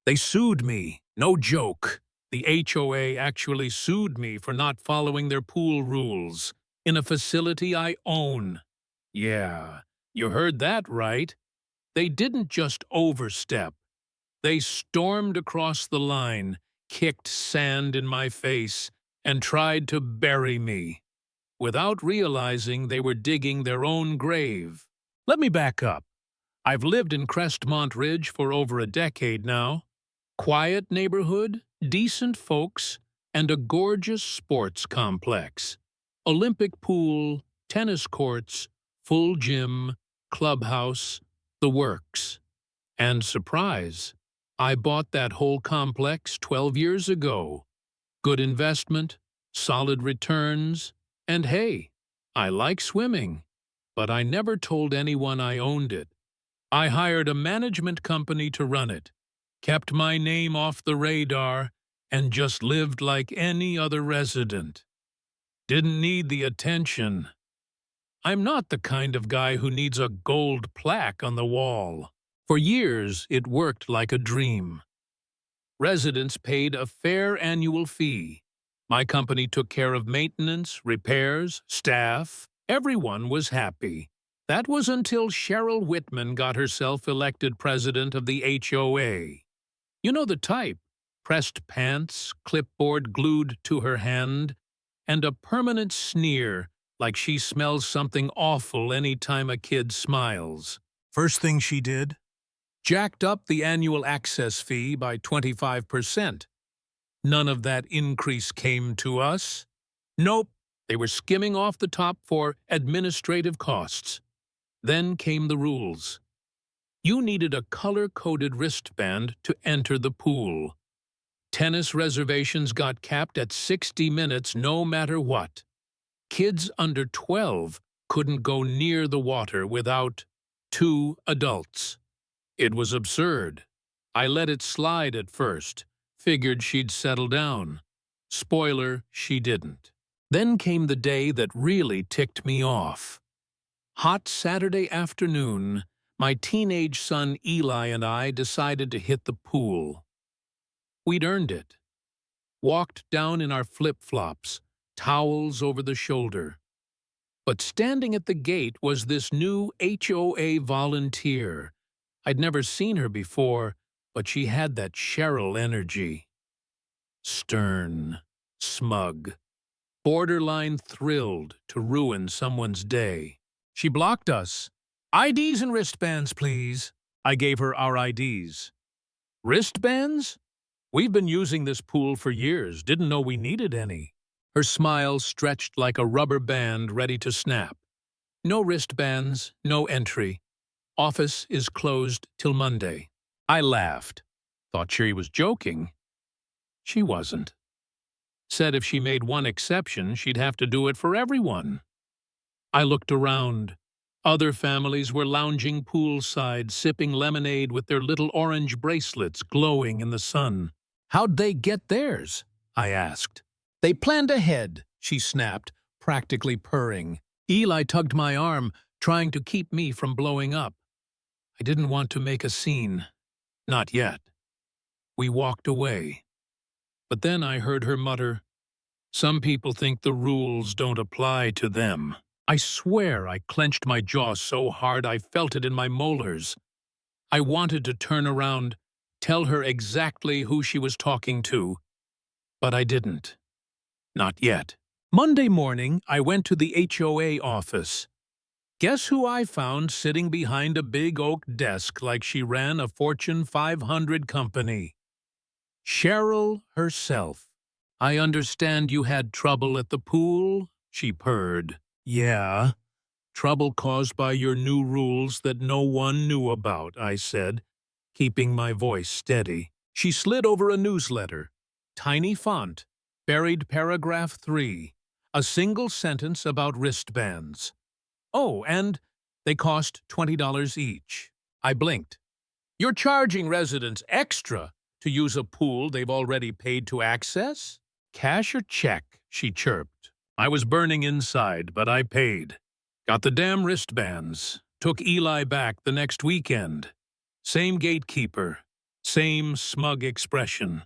They sued me. No joke. The HOA actually sued me for not following their pool rules in a facility I own. Yeah, you heard that right. They didn't just overstep. They stormed across the line, kicked sand in my face, and tried to bury me, without realizing they were digging their own grave. Let me back up. I've lived in Crestmont Ridge for over a decade now. Quiet neighborhood, decent folks, and a gorgeous sports complex. Olympic pool, tennis courts, full gym, clubhouse, the works. And surprise, I bought that whole complex 12 years ago. Good investment, solid returns, and hey, I like swimming, but I never told anyone I owned it. I hired a management company to run it, kept my name off the radar, and just lived like any other resident. Didn't need the attention. I'm not the kind of guy who needs a gold plaque on the wall. For years, it worked like a dream. Residents paid a fair annual fee. My company took care of maintenance, repairs, staff. Everyone was happy. That was until Cheryl Whitman got herself elected president of the HOA. You know the type. Pressed pants, clipboard glued to her hand, and a permanent sneer like she smells something awful any time a kid smiles. First thing she did? Jacked up the annual access fee by 25%. None of that increase came to us. Nope, they were skimming off the top for administrative costs. Then came the rules. You needed a color-coded wristband to enter the pool. Tennis reservations got capped at 60 minutes no matter what. Kids under 12 couldn't go near the water without 2 adults. It was absurd. I let it slide at first, figured she'd settle down. Spoiler, she didn't. Then came the day that really ticked me off. Hot Saturday afternoon, my teenage son Eli and I decided to hit the pool. We'd earned it. Walked down in our flip-flops, towels over the shoulder. But standing at the gate was this new HOA volunteer. I'd never seen her before, but she had that Cheryl energy. Stern, smug, borderline thrilled to ruin someone's day. She blocked us. IDs and wristbands, please. I gave her our IDs. Wristbands? We've been using this pool for years, didn't know we needed any. Her smile stretched like a rubber band ready to snap. No wristbands, no entry. Office is closed till Monday. I laughed. Thought she was joking. She wasn't. Said if she made one exception, she'd have to do it for everyone. I looked around. Other families were lounging poolside, sipping lemonade with their little orange bracelets glowing in the sun. How'd they get theirs? I asked. They planned ahead, she snapped, practically purring. Eli tugged my arm, trying to keep me from blowing up. I didn't want to make a scene. Not yet. We walked away. But then I heard her mutter, "Some people think the rules don't apply to them." I swear I clenched my jaw so hard I felt it in my molars. I wanted to turn around, tell her exactly who she was talking to, but I didn't. Not yet. Monday morning, I went to the HOA office. Guess who I found sitting behind a big oak desk like she ran a Fortune 500 company? Cheryl herself. "I understand you had trouble at the pool," she purred. "Yeah, trouble caused by your new rules that no one knew about," I said, keeping my voice steady. She slid over a newsletter. Tiny font, buried paragraph 3, a single sentence about wristbands. Oh, and they cost $20 each. I blinked. "You're charging residents extra to use a pool they've already paid to access? Cash or check?" she chirped. I was burning inside, but I paid. Got the damn wristbands. Took Eli back the next weekend. Same gatekeeper. Same smug expression.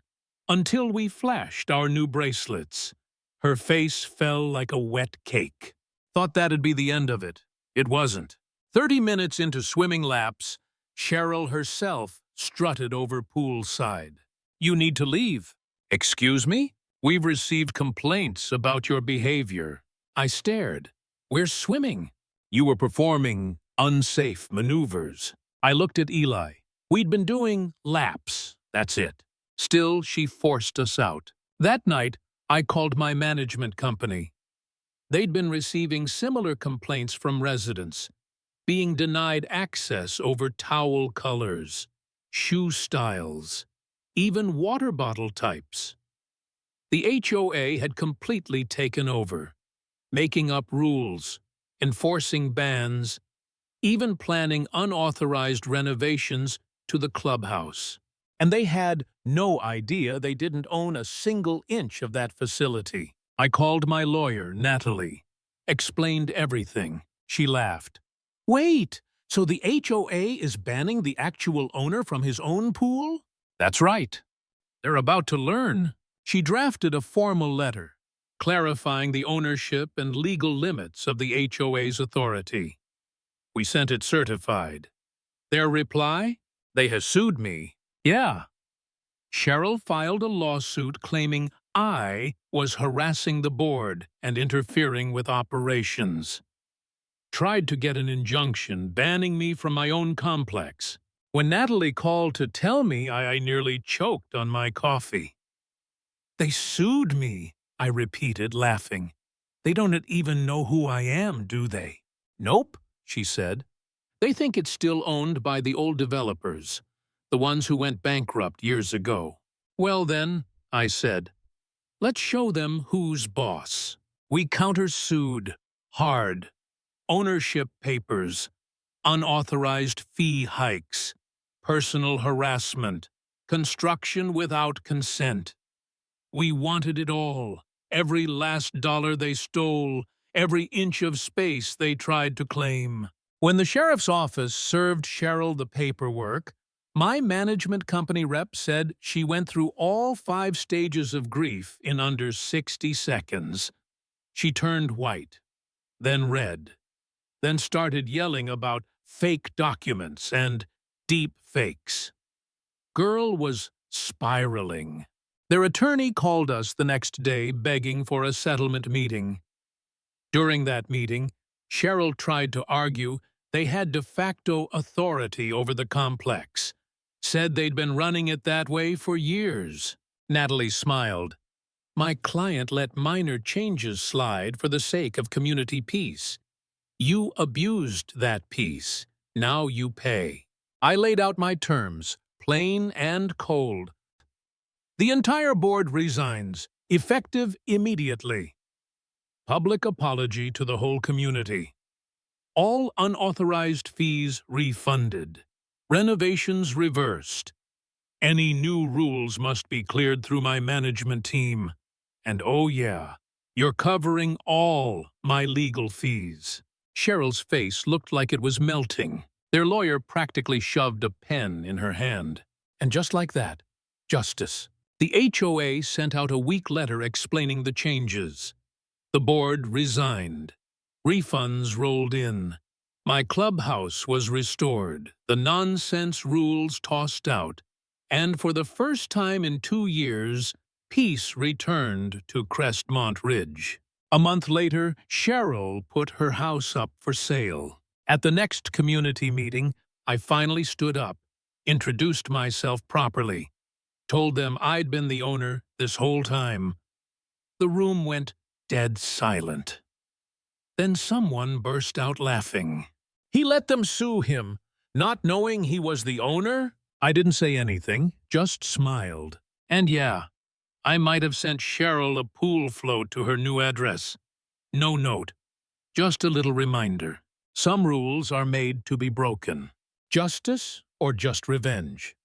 Until we flashed our new bracelets. Her face fell like a wet cake. Thought that'd be the end of it. It wasn't. 30 minutes into swimming laps, Cheryl herself strutted over poolside. You need to leave. Excuse me? We've received complaints about your behavior. I stared. We're swimming. You were performing unsafe maneuvers. I looked at Eli. We'd been doing laps. That's it. Still, she forced us out. That night, I called my management company. They'd been receiving similar complaints from residents, being denied access over towel colors, shoe styles, even water bottle types. The HOA had completely taken over, making up rules, enforcing bans, even planning unauthorized renovations to the clubhouse. And they had no idea they didn't own a single inch of that facility. I called my lawyer, Natalie, explained everything. She laughed. Wait, so the HOA is banning the actual owner from his own pool? That's right. They're about to learn. She drafted a formal letter, clarifying the ownership and legal limits of the HOA's authority. We sent it certified. Their reply? They has sued me. Yeah. Cheryl filed a lawsuit claiming I was harassing the board and interfering with operations. Tried to get an injunction banning me from my own complex. When Natalie called to tell me, I nearly choked on my coffee. They sued me, I repeated, laughing. They don't even know who I am, do they? Nope, she said. They think it's still owned by the old developers, the ones who went bankrupt years ago. Well then, I said, let's show them who's boss. We countersued, hard. Ownership papers, unauthorized fee hikes, personal harassment, construction without consent. We wanted it all, every last dollar they stole, every inch of space they tried to claim. When the sheriff's office served Cheryl the paperwork, my management company rep said she went through all 5 stages of grief in under 60 seconds. She turned white, then red, then started yelling about fake documents and deep fakes. Girl was spiraling. Their attorney called us the next day begging for a settlement meeting. During that meeting, Cheryl tried to argue they had de facto authority over the complex, said they'd been running it that way for years. Natalie smiled. My client let minor changes slide for the sake of community peace. You abused that peace. Now you pay. I laid out my terms, plain and cold. The entire board resigns, effective immediately. Public apology to the whole community. All unauthorized fees refunded. Renovations reversed. Any new rules must be cleared through my management team. And oh yeah, you're covering all my legal fees. Cheryl's face looked like it was melting. Their lawyer practically shoved a pen in her hand. And just like that, justice. The HOA sent out a weak letter explaining the changes. The board resigned. Refunds rolled in. My clubhouse was restored, the nonsense rules tossed out, and for the first time in 2 years, peace returned to Crestmont Ridge. A month later, Cheryl put her house up for sale. At the next community meeting, I finally stood up, introduced myself properly, told them I'd been the owner this whole time. The room went dead silent. Then someone burst out laughing. He let them sue him, not knowing he was the owner? I didn't say anything, just smiled. And yeah, I might have sent Cheryl a pool float to her new address. No note, just a little reminder. Some rules are made to be broken. Justice or just revenge?